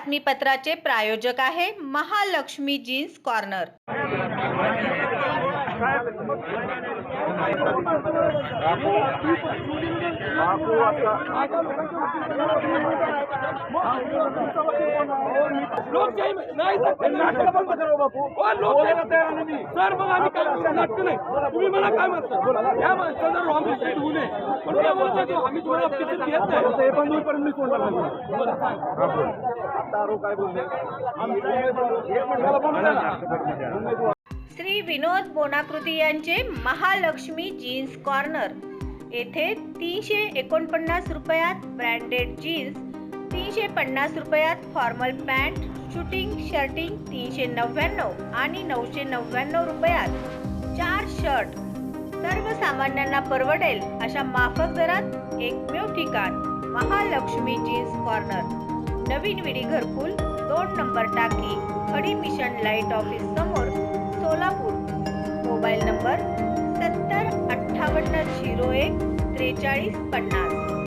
बातमीपत्राचे प्रायोजक आहे Mahalakshmi jeans corner. लोकशाही नाही नाटक बंद करा बापू लोकशाहीला तयार नाही सर। मग आम्ही काय नाटक नाही, तुम्ही मला काय म्हणता या माणसाला रॉंग रिसीट होऊ नये पण त्या बोलतो आम्ही तुम्हाला अपेक्षित घेत नाही हे पण मी पण मी सोडणार नाही। मला सांग आता आरो काय बोलले आम्ही एक मिनिटाला बोलतो। श्री विनोद बोनाकृती यांचे महालक्ष्मी जीन्स कॉर्नर येथे 349 रुपयात ब्रँडेड जीन्स, 350 रुपयात फॉर्मल पॅन्ट, शूटिंग शर्टिंग 399 आणि 999 रुपयात 4 शर्ट सर्वसामान्यांना परवडेल अशा माफक दरात एकमेव ठिकाण महालक्ष्मी जीन्स कॉर्नर, नवीन विडी घरकुल 2 नंबर टाकी, खडी मिशन लाईट ऑफिस समोर, सोलापूर। Mobile number 70 58 01 43 50।